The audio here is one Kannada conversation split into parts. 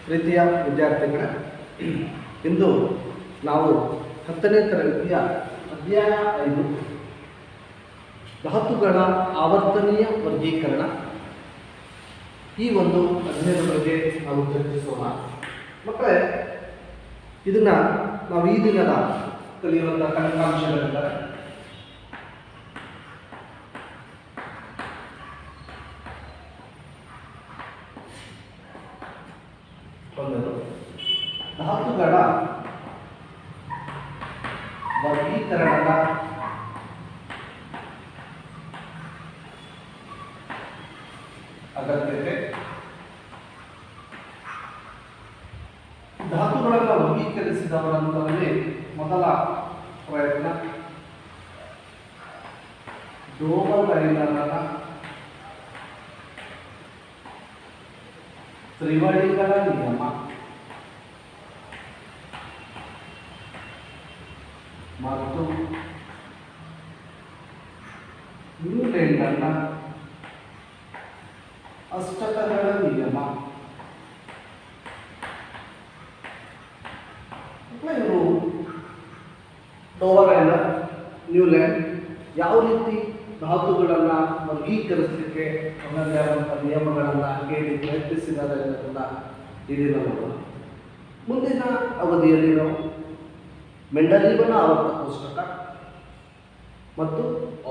ಪ್ರೀತಿಯ ವಿದ್ಯಾರ್ಥಿಗಳೇ, ಇಂದು ನಾವು 10ನೇ ತರಗತಿಯ ಅಧ್ಯಾಯ 5 ಧಾತುಗಳ ಆವರ್ತನೀಯ ವರ್ಗೀಕರಣ ಈ ಒಂದು ಅಧ್ಯಯನದ ಬಗ್ಗೆ ನಾವು ಚರ್ಚಿಸೋಣ. ಮಕ್ಕಳೇ, ಇದನ್ನು ನಾವು ಈ ದಿನದ ಕಲಿಯುವಂಥ ಫಲಿತಾಂಶಗಳಿದ್ದಾರೆ. ಒಂದದು ಧಾತುಗಳ ವರ್ಗೀಕರಣದ ಅಗತ್ಯತೆ. ಧಾತುಗಳನ್ನು ವರ್ಗೀಕರಿಸಿದವರಂತರಲ್ಲಿ ಮೊದಲ ಪ್ರಯತ್ನ ಡೋಬಲೈನರನ ತ್ರಿವಳಿಗಳ ನಿಯಮ ಮತ್ತು ನ್ಯೂಲ್ಯಾಂಡರ್ನ ಅಷ್ಟಕಗಳ ನಿಯಮ. ಇವರು ಡೋಬಲೈನರ್, ನ್ಯೂಲ್ಯಾಂಡ್ ಯಾವ ರೀತಿ ಧಾತುಗಳನ್ನು ವರ್ಗೀಕರಿಸಲಿಕ್ಕೆ ತನ್ನದೇ ಆದಂಥ ನಿಯಮಗಳನ್ನು ಹೇಳಿ ಪ್ರಯತ್ನಿಸಿದ್ದಾರೆ ಅನ್ನೋದನ್ನು ಇಲ್ಲಿ ನೋಡೋಣ. ಮುಂದಿನ ಅವಧಿಯಲ್ಲಿ ನಾವು ಮೆಂಡಲೀವನ ಆವರ್ತ ಕೋಷ್ಟಕ ಮತ್ತು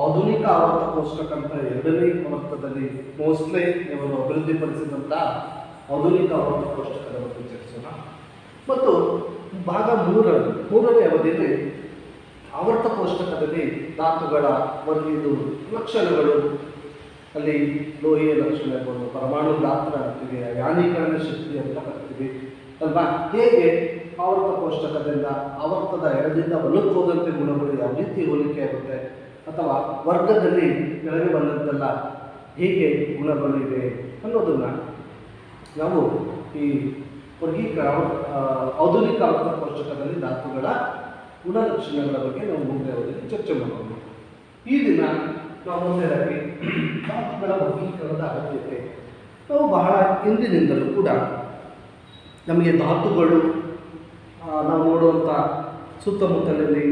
ಆಧುನಿಕ ಆವರ್ತ ಕೋಷ್ಟಕ ಅಂತ ಎರಡನೇ ಆವರ್ತದಲ್ಲಿ ಮೋಸ್ಟ್ಲಿ ಇವರು ಅಭಿವೃದ್ಧಿಪಡಿಸಿದಂಥ ಆಧುನಿಕ ಆವರ್ತ ಕೋಷ್ಟಕದ ಬಗ್ಗೆ ಚರ್ಚಿಸೋಣ. ಮತ್ತು ಭಾಗ ಮೂರನೇ ಅವಧಿಯಲ್ಲಿ ಆವರ್ತ ಕೋಷ್ಟಕದಲ್ಲಿ ಧಾತುಗಳ ವರ್ಗಿದು ಲಕ್ಷಣಗಳು, ಅಲ್ಲಿ ಲೋಹೀಯ ಲಕ್ಷಣ ಇರ್ಬೋದು, ಪರಮಾಣು ಗಾತ್ರ ಅಂತೀವಿ, ಯಾನೀಕರಣ ಶಕ್ತಿ ಅಂತ ಬರ್ತೀವಿ ಅಲ್ವಾ. ಹೇಗೆ ಆವರ್ತ ಕೋಷ್ಟಕದಿಂದ ಆವರ್ತದ ಎಡದಿಂದ ಬಲಕ್ಕೆ ಹೋದಂತೆ ಗುಣಗಳು ಯಾವ ರೀತಿ ಹೋಲಿಕೆ ಆಗುತ್ತೆ, ಅಥವಾ ವರ್ಗದಲ್ಲಿ ಕೆಳಗೆ ಬಂದಂತೆಲ್ಲ ಹೇಗೆ ಗುಣಗಳು ಇವೆ ಅನ್ನೋದನ್ನು ನಾವು ಈ ಆಧುನಿಕ ಆವರ್ತ ಕೋಷ್ಟಕದಲ್ಲಿ ಧಾತುಗಳ ಗುಣಲಕ್ಷಣಗಳ ಬಗ್ಗೆ ನಾವು ಮುಂದೆ ಅವಧಿಯಲ್ಲಿ ಚರ್ಚೆ ಮಾಡೋಣ. ಈ ದಿನ ನಾವು ಮುಂದೆಯಾಗಿ ಧಾತುಗಳ ವರ್ಗೀಕರಣದ ಅಗತ್ಯತೆ. ನಾವು ಬಹಳ ಹಿಂದಿನಿಂದಲೂ ಕೂಡ ನಮಗೆ ಧಾತುಗಳು, ನಾವು ನೋಡುವಂಥ ಸುತ್ತಮುತ್ತಲಲ್ಲಿ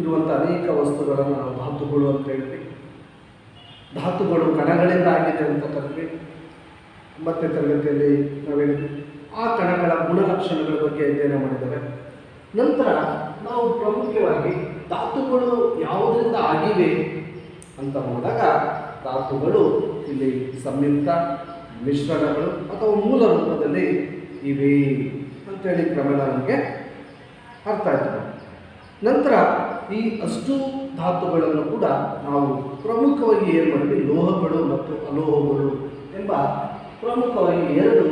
ಇರುವಂಥ ಅನೇಕ ವಸ್ತುಗಳನ್ನು ನಾವು ಧಾತುಗಳು ಅಂತ ಹೇಳ್ತೀವಿ. ಧಾತುಗಳು ಕಣಗಳಿಂದ ಆಗಿದೆ ಅಂತ ಕರಿತೀವಿ. 9ನೇ ತರಗತಿಯಲ್ಲಿ ನಾವು ಹೇಳಿದ್ವಿ. ಆ ಕಣಗಳ ಗುಣಲಕ್ಷಣಗಳ ಬಗ್ಗೆ ಅಧ್ಯಯನ ಮಾಡಿದ್ದೇವೆ. ನಂತರ ನಾವು ಪ್ರಮುಖವಾಗಿ ಧಾತುಗಳು ಯಾವುದರಿಂದ ಆಗಿವೆ ಅಂತ ನೋಡಿದಾಗ ಧಾತುಗಳು ಇಲ್ಲಿ ಸಂಯುಕ್ತ, ಮಿಶ್ರಣಗಳು ಅಥವಾ ಮೂಲ ರೂಪದಲ್ಲಿ ಇವೆ ಅಂತೇಳಿ ಕ್ರಮೇಣ ನಮಗೆ ಅರ್ಥ ಆಯ್ತು. ನಂತರ ಈ ಅಷ್ಟು ಧಾತುಗಳನ್ನು ಕೂಡ ನಾವು ಪ್ರಮುಖವಾಗಿ ಏನು ಮಾಡಿದ್ವಿ, ಲೋಹಗಳು ಮತ್ತು ಅಲೋಹಗಳು ಎಂಬ ಪ್ರಮುಖವಾಗಿ 2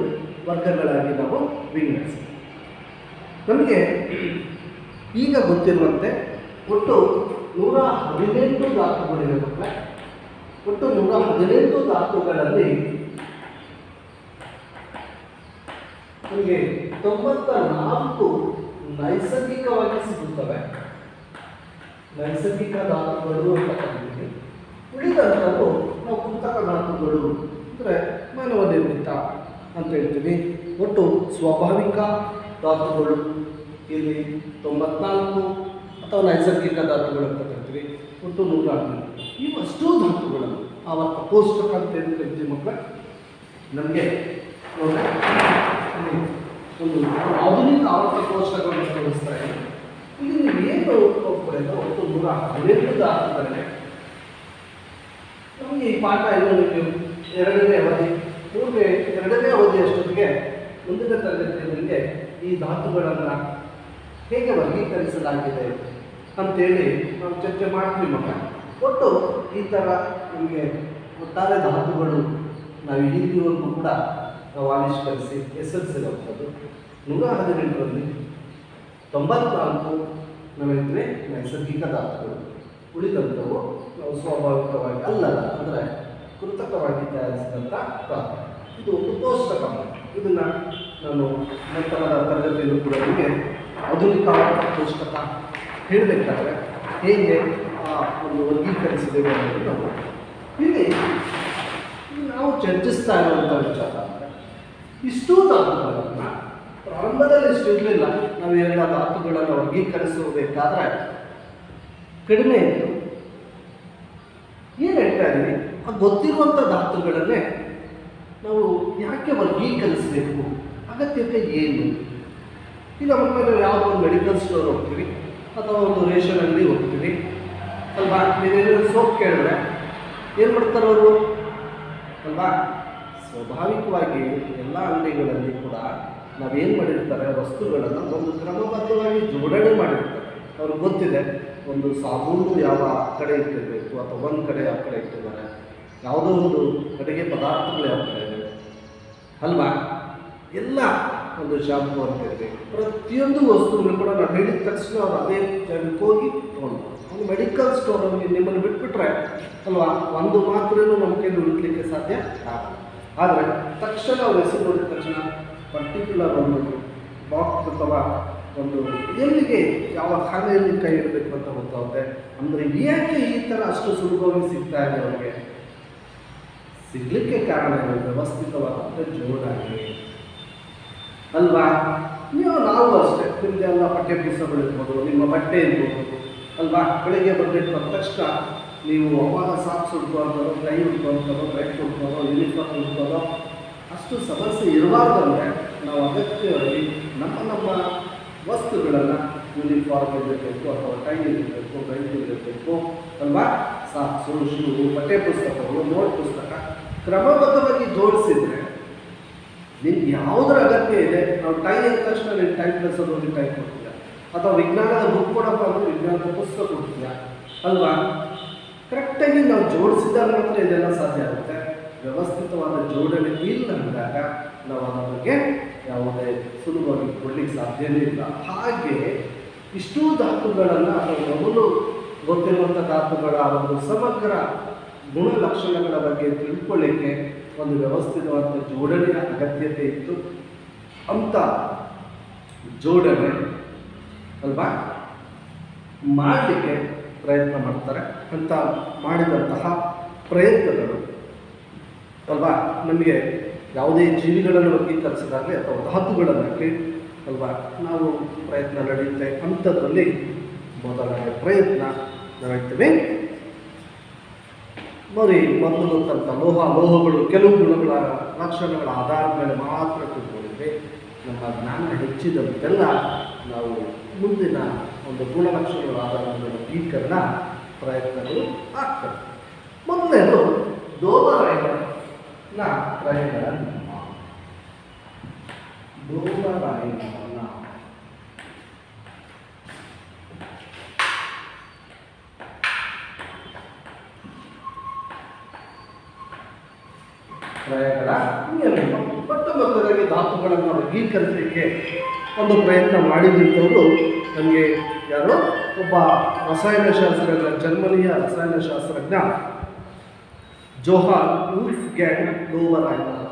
ವರ್ಗಗಳಾಗಿ ನಾವು ವಿಂಗಡಿಸ್ತೀವಿ. ನಮಗೆ ಈಗ ಗೊತ್ತಿರುವಂತೆ ಒಟ್ಟು 118 ಧಾತುಗಳಿವೆ ಮಕ್ಕಳೇ. ಒಟ್ಟು 118 ಧಾತುಗಳಲ್ಲಿ ನಮಗೆ 94 ನೈಸರ್ಗಿಕವಾಗಿ ಸಿಗುತ್ತವೆ. ನೈಸರ್ಗಿಕ ಧಾತುಗಳು ಅಂತ ಕರೀತೀವಿ. ಉಳಿದಂಥವು ನಾವು ಕೃತಕ ಧಾತುಗಳು ಅಂದರೆ ಮಾನವ ನಿರ್ಮಿತ ಅಂತ ಹೇಳ್ತೀವಿ. ಒಟ್ಟು ಸ್ವಾಭಾವಿಕ ಧಾತುಗಳು ಇಲ್ಲಿ 94 ಅಥವಾ ನೈಸರ್ಗಿಕ ಧಾತುಗಳು ಅಂತ ಕರಿತೀವಿ. ಒಟ್ಟು 118. ಇವಷ್ಟು ಧಾತುಗಳನ್ನು ಆವರ್ತ ಕೋಷ್ಟಕ ಅಂತ ಏನು ಕರಿತೀವಿ ಮಕ್ಕಳ. ನಮಗೆ ಒಂದು ಆಧುನಿಕ ಆವರ್ತ ಕೋಷ್ಟಕವನ್ನು ತೋರಿಸ್ತಾ ಇದೆ. ಇಲ್ಲಿ ನೀವು ಏನು ಹೋಗ್ಬಿಡಿಲ್ಲ, ಒಟ್ಟು 118 ಧಾತುಗಳಿವೆ. ನಮಗೆ ಈ ಪಾಠ ಇನ್ನೊಂದು 2ನೇ ಅವಧಿ, 2ನೇ ಅವಧಿ ಅಷ್ಟೊತ್ತಿಗೆ ಮುಂದಿನ ತರಗತಿಯಲ್ಲಿ ಈ ಧಾತುಗಳನ್ನು ಹೇಗೆ ವರ್ಗೀಕರಿಸಲಾಗಿದೆ ಅಂತೇಳಿ ನಾವು ಚರ್ಚೆ ಮಾಡ್ತೀವಿ ಮಗ. ಒಟ್ಟು ಈ ಥರ ನಮಗೆ ಒಟ್ಟಾರೆ ಧಾತುಗಳು ನಾವು ಈಗಿನವರೆಗೂ ಕೂಡ ನಾವು ಆವಿಷ್ಕರಿಸಿ ಹೆಸರಿಸಿರುವಂಥದ್ದು 118ರಲ್ಲಿ 94 ನಾವೇಂದರೆ ನೈಸರ್ಗಿಕ ಧಾತುಗಳು. ಉಳಿದಂಥವು ನಾವು ಸ್ವಾಭಾವಿಕವಾಗಿ ಅಲ್ಲದ ಅಂದರೆ ಕೃತಕವಾಗಿ ತಯಾರಿಸಿದಂಥ ಧಾತು. ಇದು ಒಂದು ಕೋಷ್ಟಕ. ಇದನ್ನು ನಾನು ನಂತರದ ತರಗತಿಯಲ್ಲೂ ಕೂಡ ನಿಮಗೆ ಆಧುನಿಕ ಕೋಷ್ಟಕ ಹೇಳಬೇಕಾದ್ರೆ ಹೇಗೆ ಒಂದು ವರ್ಗೀಕರಿಸಿದ್ದೇವೆ ಅನ್ನೋದು ನಾವು ಇಲ್ಲಿ ನಾವು ಚರ್ಚಿಸ್ತಾ ಇರುವಂಥ ವಿಚಾರ ಅಂದರೆ ಇಷ್ಟೂ ಧಾತುಗಳನ್ನು ಪ್ರಾರಂಭದಲ್ಲಿ ಇಷ್ಟು ಇರಲಿಲ್ಲ. ನಾವು ಎಲ್ಲ ಧಾತುಗಳನ್ನು ವರ್ಗೀಕರಿಸಬೇಕಾದ್ರೆ ಕಡಿಮೆ ಇತ್ತು. ಏನು ಹೇಳ್ತಾ ಇದ್ದೀವಿ, ಆ ಗೊತ್ತಿರುವಂಥ ಧಾತುಗಳನ್ನೇ ನಾವು ಯಾಕೆ ವರ್ಗೀಕರಿಸಬೇಕು, ಅಗತ್ಯತೆ ಏನು? ಈಗ ಒಮ್ಮೆ ನಾವು ಯಾವುದೋ ಒಂದು ಮೆಡಿಕಲ್ ಸ್ಟೋರ್ ಹೋಗ್ತೀವಿ ಅಥವಾ ಒಂದು ರೇಷನ್ ಅಂಗಡಿ ಹೋಗ್ತೀವಿ ಅಲ್ವಾ, ನೀವೇನಾದರೂ ಸೋಪ್ ಕೇಳಿದ್ರೆ ಏನು ಮಾಡ್ತಾರೆ ಅವರು ಅಲ್ವಾ? ಸ್ವಾಭಾವಿಕವಾಗಿ ಎಲ್ಲ ಅಂಗಡಿಗಳಲ್ಲಿ ಕೂಡ ನಾವೇನು ಮಾಡಿರ್ತಾರೆ, ವಸ್ತುಗಳನ್ನು ಒಂದು ಕ್ರಮಬದ್ಧವಾಗಿ ಜೋಡಣೆ ಮಾಡಿರ್ತಾರೆ. ಅವ್ರಿಗೆ ಗೊತ್ತಿದೆ ಒಂದು ಸಾಬೂನು ಯಾವ ಕಡೆ ಇಟ್ಟಿರಬೇಕು ಅಥವಾ ಒಂದು ಕಡೆ ಯಾವ ಕಡೆ ಇಟ್ಟಿದ್ದಾರೆ, ಯಾವುದೋ ಒಂದು ಅಡುಗೆ ಪದಾರ್ಥಗಳು ಯಾವ ಕಡೆ ಇದೆ ಅಲ್ವಾ? ಎಲ್ಲ ಒಂದು ಶಾಂಪು ಅಂತ ಇರಬೇಕು. ಪ್ರತಿಯೊಂದು ವಸ್ತುಗಳು ಕೂಡ ನಾವು ಹೇಳಿದ ತಕ್ಷಣ ಅವ್ರು ಅದೇ ಜಾಗಕ್ಕೆ ಹೋಗಿ ತೊಗೊಂಡು ಒಂದು ಮೆಡಿಕಲ್ ಸ್ಟೋರಲ್ಲಿ ನಿಮ್ಮನ್ನು ಬಿಟ್ಬಿಟ್ರೆ ಅಲ್ವಾ, ಒಂದು ಮಾತ್ರೇನೂ ನಮ್ಮ ಕೈಯಲ್ಲಿ ಉಳಿಲಿಕ್ಕೆ ಸಾಧ್ಯ ಆಗಲ್ಲ. ಆದರೆ ತಕ್ಷಣ ಅವ್ರ ಹೆಸರು ನೋಡಿದ ತಕ್ಷಣ ಪರ್ಟಿಕ್ಯುಲರ್ ಒಂದು ಬಾಕ್ಸ್ ಅಥವಾ ಒಂದು ಎಲ್ಲಿಗೆ ಯಾವ ಖಾನೆಯಲ್ಲಿ ಕೈ ಇಡಬೇಕು ಅಂತ ಗೊತ್ತಾಗುತ್ತೆ. ಅಂದರೆ ಏಕೆ ಈ ಥರ ಅಷ್ಟು ಸುಲಭವಾಗಿ ಸಿಗ್ತಾ ಇದೆ ಅವರಿಗೆ? ಸಿಗಲಿಕ್ಕೆ ಕಾರಣ ಏನು? ವ್ಯವಸ್ಥಿತವಾದಂಥ ಜೋಡಣೆ ಅಲ್ವಾ? ನಾವು ಅಷ್ಟೇ, ನಿಮ್ಮದೆಲ್ಲ ಪಠ್ಯ ಪುಸ್ತಕಗಳು ಇರ್ಬೋದು, ನಿಮ್ಮ ಬಟ್ಟೆ ಇರ್ಬೋದು ಅಲ್ವಾ? ಬೆಳಗ್ಗೆ ಬರಬೇಕು ಅಂದ ತಕ್ಷಣ ನೀವು ಅವಾಗ ಸಾಕ್ಸ್ ಉಟ್ಕೊಳ್ತಾರೋ, ಟೈ ಉಟ್ಕೊಳ್ತಾರೋ, ಬ್ರೆಡ್ ಉಟ್ಕೊಳ್ಳೋ, ಯೂನಿಫಾರ್ಮ್ ಉಟ್ಕೊಳ್ಳೋ ಅಷ್ಟು ಸಮಸ್ಯೆ ಇರಬಾರ್ದು. ಅಂದರೆ ನಾವು ಅಗತ್ಯವಾಗಿ ನಮ್ಮ ವಸ್ತುಗಳನ್ನು ಯೂನಿಫಾರ್ಮ್ ಇರಬೇಕು ಅಥವಾ ಟೈ ಇರಬೇಕು, ಬೆಲ್ಟ್ ಇರಬೇಕು ಅಲ್ವಾ? ಸಾಕ್ಸು, ಶೂ, ಪಠ್ಯ ಪುಸ್ತಕಗಳು, ನೋಟ್ ಪುಸ್ತಕ ಕ್ರಮಬದ್ಧವಾಗಿ ಜೋಡಿಸಿದರೆ ನಿಮ್ಗೆ ಯಾವುದರ ಅಗತ್ಯ ಇದೆ. ನಾವು ಟೈ ಅಂದ ತಕ್ಷಣ ನೀವು ಟೈ ಪ್ಲಸ್ ಹೋಗಿ ಟೈ ಕೊಡ್ತೀಯ, ಅಥವಾ ವಿಜ್ಞಾನದ ಬುಕ್ ಕೊಡಪ್ಪ ಅಂದರೆ ವಿಜ್ಞಾನದ ಪುಸ್ತಕ ಕೊಡ್ತೀಯ ಅಲ್ವಾ? ಕರೆಕ್ಟಾಗಿ ನಾವು ಜೋಡಿಸಿದಾಗ ಮಾತ್ರ ಇದೆಲ್ಲ ಸಾಧ್ಯ ಆಗುತ್ತೆ. ವ್ಯವಸ್ಥಿತವಾದ ಜೋಡಣೆ ಇಲ್ಲ ಅಂದಾಗ ನಾವು ಅದರ ಬಗ್ಗೆ ಯಾವುದೇ ಸುಲಭವಾಗಿ ಕೊಡಲಿಕ್ಕೆ ಸಾಧ್ಯವೇ ಇಲ್ಲ. ಹಾಗೆ ಇಷ್ಟೂ ಧಾತುಗಳನ್ನು ಅಥವಾ ಮೊದಲು ಗೊತ್ತಿರುವಂಥ ಧಾತುಗಳ ಒಂದು ಸಮಗ್ರ ಗುಣಲಕ್ಷಣಗಳ ಬಗ್ಗೆ ತಿಳ್ಕೊಳ್ಳಿಕ್ಕೆ ಒಂದು ವ್ಯವಸ್ಥಿತವಾದ ಜೋಡಣೆಯ ಅಗತ್ಯತೆ ಇತ್ತು. ಅಂಥ ಜೋಡಣೆ ಅಲ್ವಾ ಮಾಡಲಿಕ್ಕೆ ಪ್ರಯತ್ನ ಮಾಡ್ತಾರೆ. ಅಂತ ಮಾಡಿದಂತಹ ಪ್ರಯತ್ನಗಳು ಅಲ್ವಾ ನಮಗೆ ಯಾವುದೇ ಜೀವಿಗಳನ್ನು ವರ್ಗೀಕರಿಸಿದಾಗಲೇ ಅಥವಾ ಧಾತುಗಳನ್ನಾಗಲಿ ಅಲ್ವಾ ನಾವು ಪ್ರಯತ್ನ ನಡೆಯುತ್ತೆ. ಅಂಥದ್ರಲ್ಲಿ ಮೊದಲನೇ ಪ್ರಯತ್ನ ನಡೆಯುತ್ತವೆ. ನೋಡಿ, ಮೊದಲು ಗೊತ್ತಂತ ಲೋಹಗಳು ಕೆಲವು ಗುಣಗಳ ಲಕ್ಷಣಗಳ ಆಧಾರದ ಮೇಲೆ ಮಾತ್ರ ತಿಳ್ಕೊಂಡಿದ್ವಿ. ನಮ್ಮ ಜ್ಞಾನ ಹೆಚ್ಚಿದಂತೆಲ್ಲ ನಾವು ಮುಂದಿನ ಒಂದು ಗುಣಲಕ್ಷಣಗಳ ಆಧಾರದ ಮೇಲೆ ವರ್ಗೀಕರಣ ಪ್ರಯತ್ನಗಳು ಆಗ್ತವೆ. ಮೊದಲನೇದು ಡೋಬರೈನ ಪ್ರಯತ್ನ. ಪ್ರಯತ್ನ ಮೊದಲಾಗಿ ಧಾತುಗಳನ್ನು ವರ್ಗೀಕರಿಸಲಿಕ್ಕೆ ಒಂದು ಪ್ರಯತ್ನ ಮಾಡಿದಂಥವರು ನಮಗೆ ಯಾರು? ಒಬ್ಬ ರಸಾಯನಶಾಸ್ತ್ರಜ್ಞ, ಜರ್ಮನಿಯ ರಸಾಯನಶಾಸ್ತ್ರಜ್ಞ ಜೋಹಾನ್ ವುಲ್ಫ್ಗ್ಯಾಂಗ್ ಡೋಬರೈನರ್.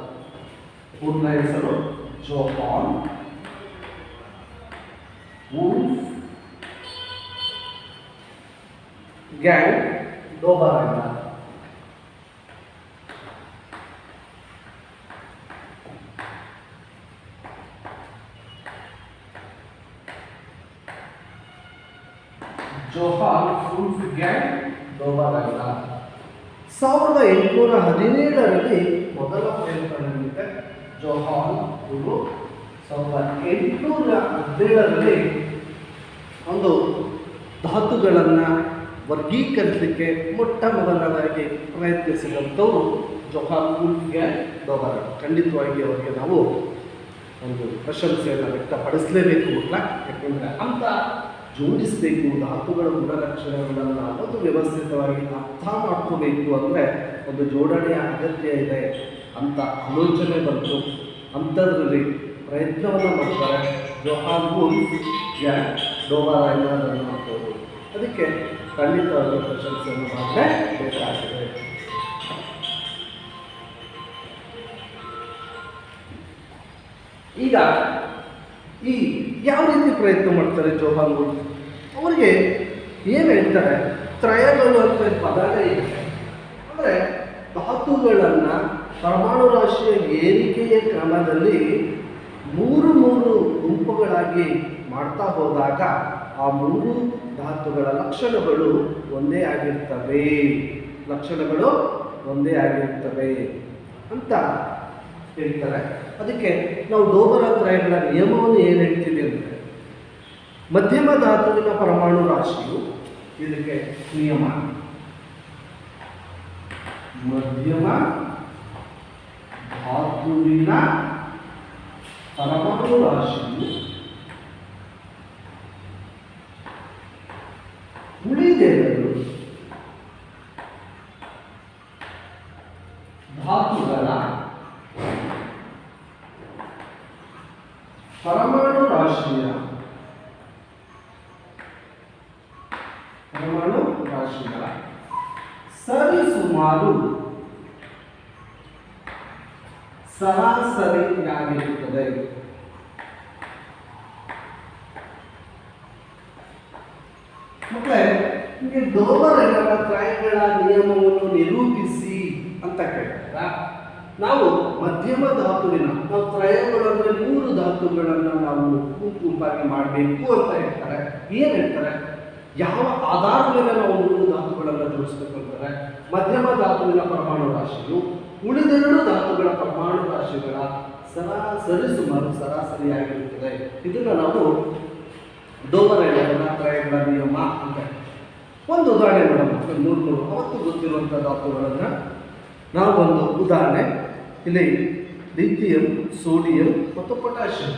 ಪೂರ್ಣ ಹೆಸರು ಜೋಹಾನ್ ವುಲ್ಫ್ಗ್ಯಾಂಗ್ ಡೋಬರೈನರ್. ಜೋಹಾನ್ ವುಲ್ಫ್ಗ್ಯಾಂಗ್ ಡೋಬರೈನರ್ 1817ರಲ್ಲಿ ಮೊದಲ ಪ್ರಯತ್ನ ನಡೆಯುತ್ತೆ. ಜೋಹಾನ್ ಇವರು 1817ರಲ್ಲಿ ಒಂದು ಧಾತುಗಳನ್ನು ವರ್ಗೀಕರಿಸಲಿಕ್ಕೆ ಮೊಟ್ಟ ಮೊದಲನಾಗಿ ಪ್ರಯತ್ನಿಸಿದಂಥವರು ಜೋಹಾನ್ ವುಲ್ಫ್ಗ್ಯಾಂಗ್ ಡೋಬರೈನರ್. ಖಂಡಿತವಾಗಿ ಅವರಿಗೆ ನಾವು ಒಂದು ಪ್ರಶಂಸೆಯನ್ನು ವ್ಯಕ್ತಪಡಿಸಲೇಬೇಕು. ಯಾಕೆಂದರೆ ಅಂತ ಜೋಡಿಸಬೇಕು ಧಾತುಗಳ ಗುಣಲಕ್ಷಣಗಳನ್ನು ಒಂದು ವ್ಯವಸ್ಥಿತವಾಗಿ ಅರ್ಥ ಮಾಡ್ಕೋಬೇಕು ಅಂದರೆ ಒಂದು ಜೋಡಣೆಯ ಅಗತ್ಯ ಇದೆ ಅಂತ ಆಲೋಚನೆ ಬಂತು. ಅಂಥದ್ರಲ್ಲಿ ಪ್ರಯತ್ನವನ್ನು ಮಾಡ್ತಾರೆ ಜೋಹಾನ್ ವುಲ್ಫ್ಗ್ಯಾಂಗ್ ಡೋಬರೈನರ್ ಅನ್ನುವಂಥದ್ದು. ಅದಕ್ಕೆ ಖಂಡಿತವಾಗಿ ಪ್ರಶಂಸೆಯನ್ನು ಮಾಡಲೇಬೇಕಾಗಿದೆ. ಈಗ ಈ ಯಾವ ರೀತಿ ಪ್ರಯತ್ನ ಮಾಡ್ತಾರೆ ಜೋಹಾನ್ ವುಲ್ಫ್? ಅವರಿಗೆ ಏನು ಹೇಳ್ತಾರೆ, ತ್ರಯಗಳು ಅಂತ ಪದನೇ ಇದೆ. ಅಂದರೆ ಧಾತುಗಳನ್ನು ಪರಮಾಣು ರಾಶಿಯ ಏರಿಕೆಯ ಕ್ರಮದಲ್ಲಿ ಮೂರು ಗುಂಪುಗಳಾಗಿ ಮಾಡ್ತಾ ಹೋದಾಗ ಆ ಮೂರು ಧಾತುಗಳ ಲಕ್ಷಣಗಳು ಒಂದೇ ಆಗಿರ್ತವೆ, ಲಕ್ಷಣಗಳು ಒಂದೇ ಆಗಿರ್ತವೆ ಅಂತ ಹೇಳ್ತಾರೆ. ಅದಕ್ಕೆ ನಾವು ಡೋಬರಾತ್ರಯಗಳ ನಿಯಮವನ್ನು ಏನು ಹೇಳ್ತೀವಿ ಅಂದರೆ, ಮಧ್ಯಮ ಧಾತುವಿನ ಪರಮಾಣು ರಾಶಿಯು, ಇದಕ್ಕೆ ನಿಯಮ, ಮಧ್ಯಮ ಧಾತುವಿನ ಪರಮಾಣು ರಾಶಿಯು ಉಳಿದೆರಡು ಧಾತುಗಳ ಪರಮಾಣು ರಾಶಿಗಳ ಸರಿಸುಮಾರು ಸರಾಸರಿಯಾಗಿರುತ್ತದೆ. ಮತ್ತೆ ನಿಮಗೆ ಡೋಬರಾತ್ರಯಗಳ ನಿಯಮವನ್ನು ನಿರೂಪಿಸಿ ಅಂತ ಕೇಳ್ತಾರ. ನಾವು ಮಧ್ಯಮ ಧಾತುವಿನ, ನಾವು ತ್ರಯಗಳು ಅಂದ್ರೆ ಮೂರು ಧಾತುಗಳನ್ನು ನಾವು ಗುಂಪಾಗಿ ಮಾಡಬೇಕು ಅಂತ ಹೇಳ್ತಾರೆ. ಏನ್ ಹೇಳ್ತಾರೆ, ಯಾವ ಆಧಾರದ ಮೇಲೆ ನಾವು ಮೂರು ಧಾತುಗಳನ್ನು ಜೋಡಿಸಬೇಕು ಅಂತಾರೆ, ಮಧ್ಯಮ ಧಾತುವಿನ ಪರಮಾಣು ರಾಶಿಯು ಉಳಿದೆರಡು ಧಾತುಗಳ ಪರಮಾಣು ರಾಶಿಗಳ ಸರಿಸುಮಾರು ಸರಾಸರಿಯಾಗಿರುತ್ತದೆ. ಇದನ್ನು ನಾವು ಡೋಬರಾತ್ರಯಗಳ ನಿಯಮ ಅಂತ. ಒಂದು ಉದಾಹರಣೆ ನೋಡೋಣ. 300 ಅವತ್ತು ಗೊತ್ತಿರುವಂಥ ಧಾತುಗಳನ್ನು ನಾವು ಒಂದು ಉದಾಹರಣೆ, ಇಲ್ಲಿ ಲಿಥಿಯಂ, ಸೋಡಿಯಂ ಮತ್ತು ಪೊಟ್ಯಾಷಿಯಂ.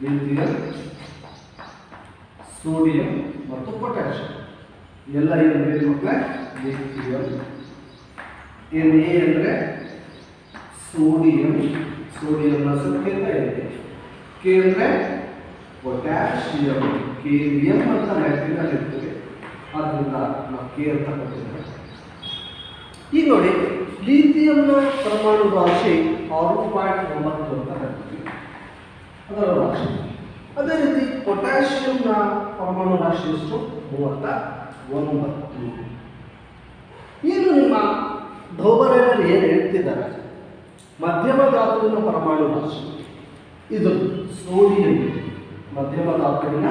ಲಿಥಿಯಂ, ಸೋಡಿಯಂ ಮತ್ತು ಪೊಟ್ಯಾಷಿಯಂ ಎಲ್ಲ ಏನು ಮಕ್ಕಳೇ, ಲಿಥಿಯಂ. ಏನು ಎ ಅಂದರೆ ಸೋಡಿಯಂ, ಸೋಡಿಯಂನ ಸಂಕೇತ ಇದೆ. ಕೆ ಅಂದರೆ ಪೊಟ್ಯಾಷಿಯಂ, ಕೇರಿಯಂ ಅಂತ ಲ್ಯಾಟಿನಲ್ಲಿ ಇರ್ತದೆ, ಆದ್ದರಿಂದ ನಾವು ಕೆ ಅಂತ ಕೊಟ್ಟಿದ್ದೇವೆ. ಈಗ ನೋಡಿ, ಲಿಥಿಯಂನ ಪರಮಾಣು ರಾಶಿ 6.9 ಅಂತ ಹೇಳ್ತೀವಿ, ಅದರ ರಾಶಿ. ಅದೇ ರೀತಿ ಪೊಟ್ಯಾಷಿಯಂನ ಪರಮಾಣು ರಾಶಿ ಎಷ್ಟು? 39. ಏನು ನಿಮ್ಮ ಡೋಬರಾಯರು ಏನು ಹೇಳ್ತಿದ್ದಾರೆ, ಮಧ್ಯಮ ಧಾತುವಿನ ಪರಮಾಣು ರಾಶಿ ಇದು ಸೋಡಿಯಂ, ಮಧ್ಯಮ ಧಾತುವಿನ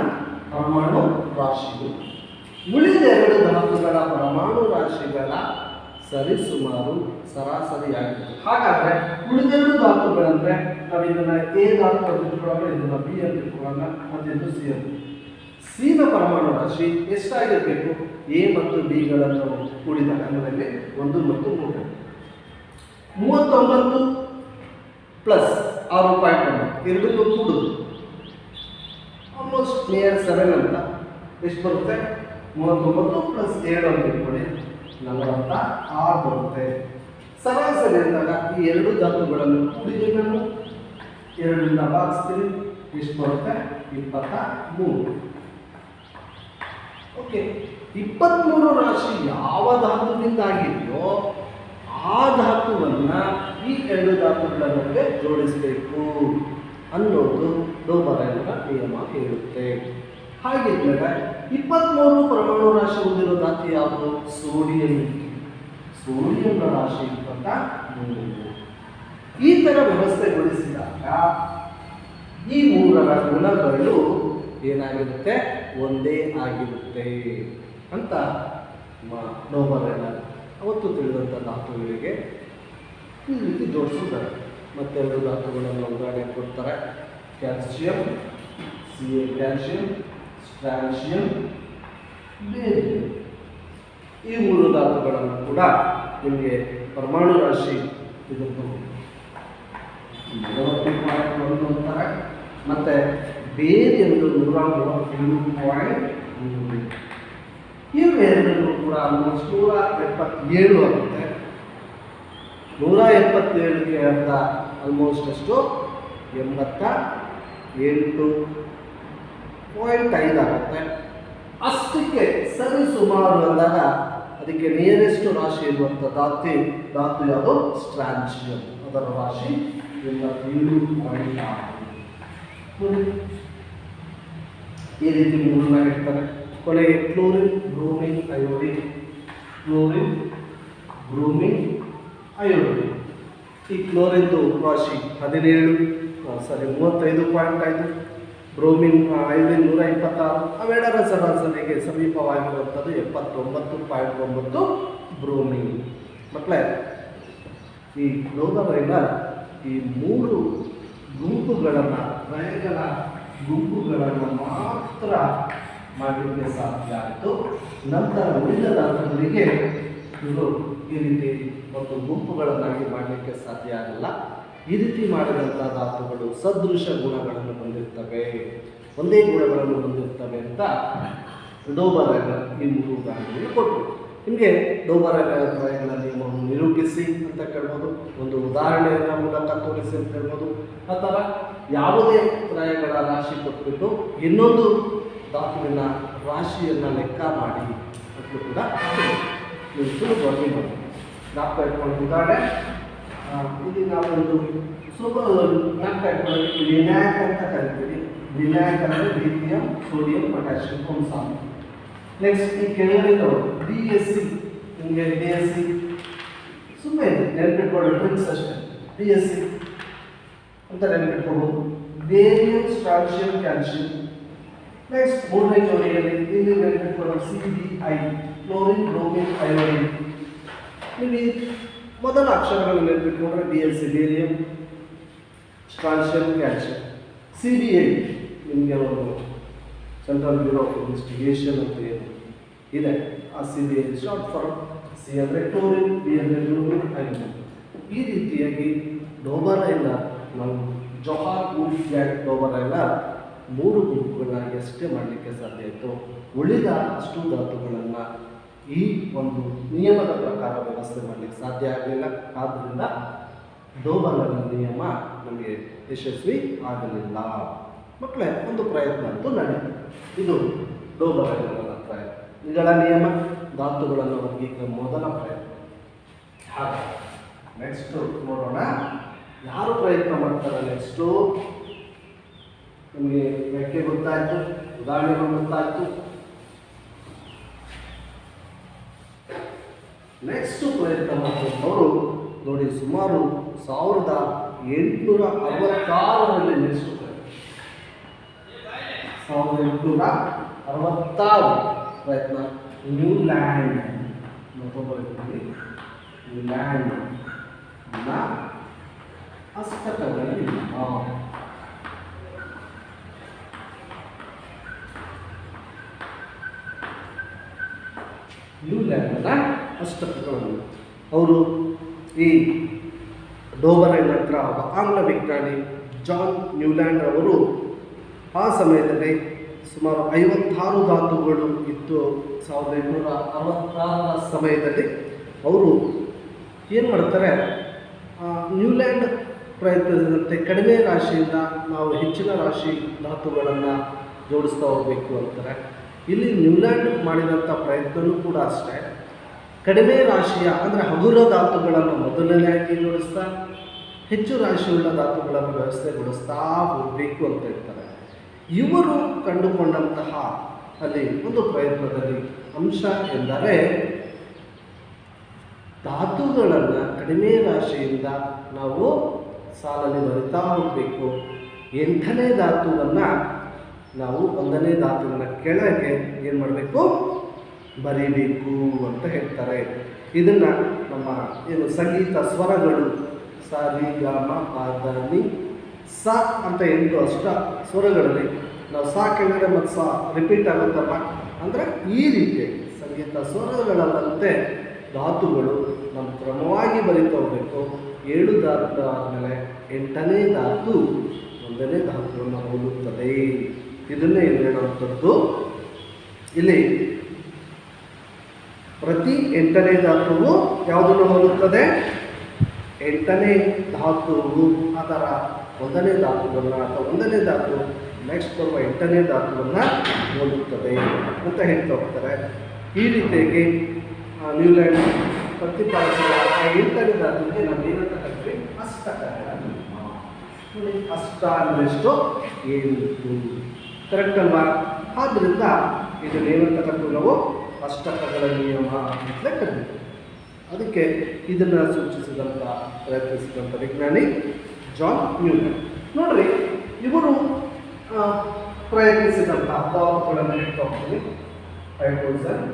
ಪರಮಾಣು ರಾಶಿಯು ಉಳಿದೆರಡು ಧಾತುಗಳ ಪರಮಾಣು ರಾಶಿಗಳ ಸರಿಸುಮಾರು ಸರಾಸರಿಯಾಗಿದೆ. ಹಾಗಾದ್ರೆ ಉಳಿದೆರಡು ಧಾತುಗಳಂದ್ರೆ ನಾವು ಇದನ್ನ ಎ ಧಾತು ಅಂತ ಇಟ್ಕೊಳ್ಳೋಣ, ಇದನ್ನ ಬಿ ಅಂತ ಇಟ್ಕೊಳ್ಳೋಣ, ಮತ್ತೆ ಇದು ಸಿ ಅಂತ. ಸಿನ ಪರಮಾಣು ರಾಶಿ ಎಷ್ಟಾಗಿರಬೇಕು? ಎ ಮತ್ತು ಬಿಗಳನ್ನು ಕೂಡಿದಾಗ ಅಂದರೆ 1 ಮತ್ತು 3. 39 ಪ್ಲಸ್ 6.9 ಎರಡನ್ನೂ ಕೂಡುದು ಆಲ್ಮೋಸ್ಟ್ ನಿಯರ್ 7 ಅಂತ. ಎಷ್ಟು ಬರುತ್ತೆ? 39 ಪ್ಲಸ್ 7 ಅಂತ ಇಟ್ಕೊಳ್ಳಿ, 46 ಬರುತ್ತೆ. ಸರಾಸರಿ ಅಂದಾಗ ಈ ಎರಡು ಧಾತುಗಳನ್ನು ಕೂಡಿಗೆ ನಾನು 2ರಿಂದ ಭಾಗಿಸ್ತೀನಿ, ಎಷ್ಟು ಬರುತ್ತೆ? 23. ಓಕೆ, 23 ರಾಶಿ ಯಾವ ಧಾತುವಿಂದ ಆಗಿದೆಯೋ ಆ ಧಾತುವನ್ನು ಈ ಎರಡು ಧಾತುಗಳ ನಡುವೆ ಜೋಡಿಸಬೇಕು ಅನ್ನೋದು ಡೋಬರಾಯರ ನಿಯಮ ಹೇಳುತ್ತೆ. ಹಾಗಿದ್ದರೆ 23 ಪರಮಾಣು ರಾಶಿ ಹೊಂದಿರೋ ಧಾತು ಯಾವುದು? ಸೋಡಿಯಂ. ಸೋಡಿಯಂನ ರಾಶಿ 23. ಈ ಥರ ವ್ಯವಸ್ಥೆಗೊಳಿಸಿದಾಗ ಈ ಮೂರರ ಗುಣಗಳು ಏನಾಗಿರುತ್ತೆ? ಒಂದೇ ಆಗಿರುತ್ತೆ ಅಂತ ಡೋಬರಾಯ ಅವತ್ತು ತಿಳಿದಂಥ ಧಾತುಗಳಿಗೆ ಈ ರೀತಿ ಜೋಡಿಸಿದ್ದಾರೆ. ಮತ್ತೆರಡು ಧಾತುಗಳನ್ನು ಉದಾಹರಣೆ ಕೊಡ್ತಾರೆ, ಕ್ಯಾಲ್ಸಿಯಂ, Ca ಕ್ಯಾಲ್ಸಿಯಂ, ಸ್ಟ್ರಾನ್ಸಿಯಂ, ಬೇರಿಯಂ. ಈ ಮೂರು ಧಾತುಗಳನ್ನು ಕೂಡ ನಿಮಗೆ ಪರಮಾಣು ರಾಶಿ ಇದನ್ನು 40.1 ಅಂತಾರೆ. ಮತ್ತು ಬೇರಿಯಂದು 137.3. ಇವೆರಡನ್ನು ಕೂಡ ಆಲ್ಮೋಸ್ಟ್ 177 ಆಗುತ್ತೆ. 177ಕ್ಕೆ ಅರ್ಧ ಆಲ್ಮೋಸ್ಟ್ ಅಷ್ಟು 87.5 ಆಗುತ್ತೆ. ಅಷ್ಟಕ್ಕೆ ಸರಿ ಸುಮಾರು ಅಂದಾಗ ಅದಕ್ಕೆ ನಿಯರೆಸ್ಟ್ ರಾಶಿ ಇರುವಂಥ ಧಾತು ಯಾವುದು? ಸ್ಟ್ರಾನ್ಸಿಯಂ. ಅದರ ರಾಶಿ 87.6. ಈ ರೀತಿ ಮೂರನ್ನ ಇಡ್ತಾರೆ. ಕೊನೆಗೆ chlorine, bromine, iodine, chlorine, bromine, iodine. ಈ ಕ್ಲೋರಿನ್ದು ರಾಶಿ 35 ಪಾಯಿಂಟ್ ಆಯಿತು. Bromine iodine 126. ಅವೆರಡರ ಸರಾಸರಿಗೆ ಸಮೀಪವಾಗಿರುವಂಥದ್ದು 79.9 ಬ್ರೋಮಿನ್. ಮಕ್ಕಳೇ, ಈ ಕ್ಲೋರೈನರ್ ಈ 3 ಗುಂಪುಗಳನ್ನು ಪ್ರಯೋಗಗಳ ಗುಂಪುಗಳನ್ನು ಮಾತ್ರ ಮಾಡಲಿಕ್ಕೆ ಸಾಧ್ಯ ಆಯಿತು. ನಂತರ ಉಳಿದ ಧಾತುಗಳಿಗೆ ಇವರು ಈ ರೀತಿ ಒಂದು ಗುಂಪುಗಳನ್ನಾಗಿ ಮಾಡಲಿಕ್ಕೆ ಸಾಧ್ಯ ಆಗಲ್ಲ. ಈ ರೀತಿ ಮಾಡಿದಂಥ ಧಾತುಗಳು ಸದೃಶ ಗುಣಗಳನ್ನು ಹೊಂದಿರ್ತವೆ, ಒಂದೇ ಗುಣಗಳನ್ನು ಹೊಂದಿರ್ತವೆ ಅಂತ ಡೋಬರೈನರ್ ಈ 3 ಉದಾಹರಣೆಗಳನ್ನು ಕೊಟ್ಟರು. ನಿಮಗೆ ಡೋಬರೈನರ್ ಪ್ರಯೋಗಗಳ ನಿಯಮವನ್ನು ನಿರೂಪಿಸಿ ಅಂತ ಕೇಳ್ಬೋದು, ಒಂದು ಉದಾಹರಣೆಯ ಮೂಲಕ ತೋರಿಸಿ ಅಂತ ಹೇಳ್ಬೋದು, ಅಥವಾ ಯಾವುದೇ ಪ್ರಯೋಗಗಳ ರಾಶಿ ಕೊಟ್ಬಿಟ್ಟು ಇನ್ನೊಂದು ಧಾತುವಿನ ರಾಶಿಯನ್ನು ಲೆಕ್ಕ ಮಾಡಿ ಅಂತಲೂ ಕೂಡ ನೀವು ಸುಲಭವಾಗಿ ಮಾಡಿ ಜ್ಞಾಪಕ ಇಟ್ಕೊಂಡು. ಉದಾಹರಣೆ ಇಲ್ಲಿ ನಾವೊಂದು ಸುಲಭ ಜ್ಞಾಪಕ ಇಟ್ಕೊಳ್ಳೋಕ್ಕೆ ವಿನಾಯಕ್ ಅಂತ ಕರಿತೀವಿ. ವಿನಾಯಕ್ ಅಂದರೆ ಲಿಥಿಯಂ, ಸೋಡಿಯಂ, ಪೊಟ್ಯಾಷಿಯಂ ಅಂಶ. ನೆಕ್ಸ್ಟ್ ಈ ಕೆಳಗಡೆದವರು BSc, ನಿಮಗೆ BSc ಸುಮ್ಮನೆ ನೆನಪಿಟ್ಕೊಳ್ಳೋ ಡ್ರಿಂಕ್ಸ್ ಅಷ್ಟೇ. BSc ಅಂತ ನೆನಪಿಟ್ಕೊಳ್ಬೋದು. Barium, strontium, calcium. ನೆಕ್ಸ್ಟ್ 3ನೇ ಜೋಡಿಯಲ್ಲಿ ಇಲ್ಲಿ ನೆನಪಿಟ್ಕೊಳ್ಳೋ CBI, ಕ್ಲೋರಿನ್, ಬ್ರೋಮಿನ್, ಅಯೋಡಿನ್. ಇಲ್ಲಿ ಮೊದಲ ಅಕ್ಷರಗಳನ್ನು ನೆನಪಿಟ್ಕೊಂಡ್ರೆ BSc barium, strontium, calcium. CBI ನಿಮಗೆ ಒಂದು ಸೆಂಟ್ರಲ್ ಬ್ಯೂರೋ ಆಫ್ ಇನ್ವೆಸ್ಟಿಗೇಷನ್ ಅಂತ ಏನು ಇದೆ, ಆ CBI ಶಾರ್ಟ್ ಫಾರ್ಮ್. C ಅಂದರೆ ಕ್ಲೋರಿನ್, B ಅಂದರೆ ಬ್ರೋಮಿನ್, ಅಯೋಡಿನ್. ಈ ರೀತಿಯಾಗಿ ಡೋಬರೈನರ್ ನಾವು ಜೊಹಾರ್ ವುಡ್-ಫ್ಲಾಟ್ ಡೋಬರೈನರ್ 3 ಗುಂಪುಗಳಾಗಿ ಅಷ್ಟೇ ಮಾಡಲಿಕ್ಕೆ ಸಾಧ್ಯ ಇತ್ತು. ಉಳಿದ ಅಷ್ಟು ಧಾತುಗಳನ್ನು ಈ ಒಂದು ನಿಯಮದ ಪ್ರಕಾರ ವ್ಯವಸ್ಥೆ ಮಾಡಲಿಕ್ಕೆ ಸಾಧ್ಯ ಆಗಲಿಲ್ಲ. ಆದ್ದರಿಂದ ಡೋಬರೈನರ್ ನಿಯಮ ನಮಗೆ ಯಶಸ್ವಿ ಆಗಲಿಲ್ಲ. ಮಕ್ಕಳೇ, ಒಂದು ಪ್ರಯತ್ನ ಅಂತೂ ನಡೆಯಿತು. ಇದು ಡೋಬರೈನರ್ ಪ್ರಯತ್ನ. ಇವುಗಳ ನಿಯಮ ಧಾತುಗಳನ್ನು ವರ್ಗೀಕರಣ ಮೊದಲ ಪ್ರಯತ್ನ. ಹಾಗೆ ನೆಕ್ಸ್ಟ್ ನೋಡೋಣ ಯಾರು ಪ್ರಯತ್ನ ಮಾಡ್ತಾರೆ. ನೆಕ್ಸ್ಟು ನಿಮಗೆ ವ್ಯಾಖ್ಯೆ ಗೊತ್ತಾಯಿತು, ಉದಾಹರಣೆಗಳು ಗೊತ್ತಾಯಿತು. ನೆಕ್ಸ್ಟ್ ಪ್ರಯತ್ನ ಮಾಡುವವರು ನೋಡಿ, ಸುಮಾರು 1866ರಲ್ಲಿ ನೆಕ್ಸ್ಟ್ 1866 ಪ್ರಯತ್ನ ನ್ಯೂಲ್ಯಾಂಡ್ ನ್ಯೂಲ್ಯಾಂಡ್ನ ಅಷ್ಟಕಗಳಲ್ಲಿ ನ್ಯೂಲ್ಯಾಂಡ್ನ ಅಷ್ಟಕಗಳನ್ನು ಅವರು ಈ ಡೋಬರೈನರ್ ಹತ್ರ ಆಂಗ್ಲ ವಿಜ್ಞಾನಿ ಜಾನ್ ನ್ಯೂಲ್ಯಾಂಡ್ ಅವರು ಆ ಸಮಯದಲ್ಲಿ ಸುಮಾರು 56 ಧಾತುಗಳು ಇತ್ತು. 1866ರ ಸಮಯದಲ್ಲಿ ಅವರು ಏನು ಮಾಡ್ತಾರೆ, ನ್ಯೂಲ್ಯಾಂಡ್ ಪ್ರಯತ್ನಿಸಿದಂತೆ ಕಡಿಮೆ ರಾಶಿಯಿಂದ ನಾವು ಹೆಚ್ಚಿನ ರಾಶಿ ಧಾತುಗಳನ್ನು ಜೋಡಿಸ್ತಾ ಹೋಗಬೇಕು ಅಂತಾರೆ. ಇಲ್ಲಿ ನ್ಯೂಲ್ಯಾಂಡ್ ಮಾಡಿದಂಥ ಪ್ರಯತ್ನವೂ ಕೂಡ ಅಷ್ಟೇ, ಕಡಿಮೆ ರಾಶಿಯ ಅಂದರೆ ಹಗುರ ಧಾತುಗಳನ್ನು ಮೊದಲನೆಯಾಗಿ ಜೋಡಿಸ್ತಾ ಹೆಚ್ಚು ರಾಶಿಯುಳ್ಳ ಧಾತುಗಳನ್ನು ವ್ಯವಸ್ಥೆಗೊಳಿಸ್ತಾ ಹೋಗಬೇಕು ಅಂತ ಹೇಳ್ತಾರೆ. ಇವರು ಕಂಡುಕೊಂಡಂತಹ ಅಲ್ಲಿ ಒಂದು ಪ್ರಯತ್ನದಲ್ಲಿ ಅಂಶ ಎಂದರೆ ಧಾತುಗಳನ್ನು ಕಡಿಮೆ ರಾಶಿಯಿಂದ ನಾವು ಸಾಲಲ್ಲಿ ಬರಿತಾ ಹೋಗಬೇಕು. 8ನೇ ಧಾತುವನ್ನು ನಾವು 1ನೇ ಧಾತುವಿನ ಕೆಳಗೆ ಏನು ಮಾಡಬೇಕು, ಬರೀಬೇಕು ಅಂತ ಹೇಳ್ತಾರೆ. ಇದನ್ನು ನಮ್ಮ ಏನು ಸಂಗೀತ ಸ್ವರಗಳು ಸ, ರಿ, ಗ, ಮ, ಪ, ದ, ನಿ, ಸ ಅಂತ 8 ಅಷ್ಟ ಸ್ವರಗಳಲ್ಲಿ ನಾವು ಸ ಕೆಳಗಡೆ ಮತ್ತು ಸ ರಿಪೀಟ್ ಆಗುತ್ತಲ್ಲ, ಅಂದರೆ ಈ ರೀತಿ ಸಂಗೀತ ಸ್ವರಗಳಂತೆ ಧಾತುಗಳು ನಮ್ಮ ಕ್ರಮವಾಗಿ ಬರೀತಾ ಹೋಗಬೇಕು. 7 ಧಾತು ಆದಮೇಲೆ 8ನೇ ಧಾತು 1ನೇ ಧಾತುವನ್ನು ಹೋಲುತ್ತದೆ. ಇದನ್ನೇ ಹೇಳುವಂಥದ್ದು. ಇಲ್ಲಿ ಪ್ರತಿ 8ನೇ ಧಾತುವು ಯಾವುದನ್ನು ಹೋಲುತ್ತದೆ, 8ನೇ ಧಾತುವು ಅದರ 1ನೇ ಧಾತುವನ್ನು ಅಥವಾ 1ನೇ ಧಾತು ನೆಕ್ಸ್ಟ್ ಬರುವ 8ನೇ ಧಾತುವನ್ನು ಹೋಲುತ್ತದೆ ಅಂತ ಹೇಳ್ತಾ ಹೋಗ್ತಾರೆ. ಈ ರೀತಿಯಾಗಿ ನ್ಯೂಲ್ಯಾಂಡ್ ಪ್ರತಿಪಾದಿಸಿದ ಆ 8ನೇ ಧಾತುವಿಗೆ ನಾವು ಏನಂತ ಕರಿತೀವಿ, ಅಷ್ಟಕಗಳನ್ನು. ಅಷ್ಟ ಅಂದರೆ ಎಷ್ಟು, 7. ಕರೆಕ್ಟ್ ಅಲ್ವಾ? ಆದ್ದರಿಂದ ಇದನ್ನೇನಂತ ಕರಿತೀವಿ ನಾವು, ಅಷ್ಟಕಗಳ ನಿಯಮ ಅಂತಲೇ ಕರಿತೀವಿ. ಅದಕ್ಕೆ ಇದನ್ನು ಸೂಚಿಸಿದ ಪ್ರಯತ್ನಿಸಿದಂಥ ವಿಜ್ಞಾನಿ ಜಾನ್ ನ್ಯೂಟನ್. ನೋಡ್ರಿ, ಇವರು ಪ್ರಯತ್ನಿಸಿದಂಥ ಧಾತುಗಳನ್ನು ಹೇಳ್ತಾ ಹೋಗ್ತೀನಿ. Hydrogen,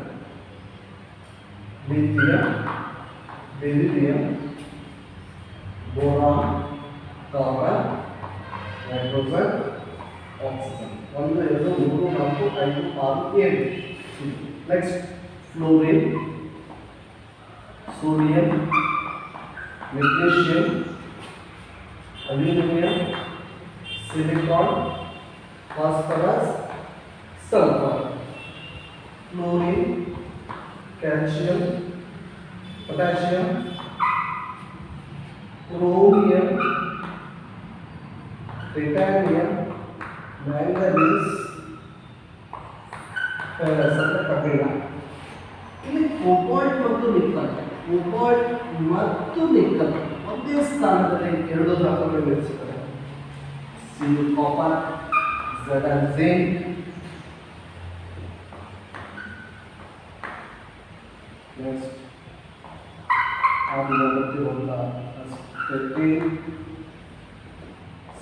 lithium, beryllium, boron, carbon, nitrogen, oxygen. 1 2 3 4 5 6 7. Next fluorine, sodium, magnesium, aluminium, silicon, phosphorus, sulphur. Fluorine, calcium, potassium, chromium, titanium, manganese, ferrous ಅಂದರೆ ಕಬ್ಬಿಣ. ಇಲ್ಲಿ ಕೋಬಾಲ್ಟ್ ಮತ್ತು ನಿಕ್ಕಲ್, ಕೋಬಾಲ್ಟ್ ಮತ್ತು ನಿಕ್ಕಲ್ ಒಂದೇ ಸ್ಥಾನದಲ್ಲಿ 2 ಧಾತುಗಳನ್ನು ಇರಿಸುತ್ತಾರೆ. C copper, Z zinc. Next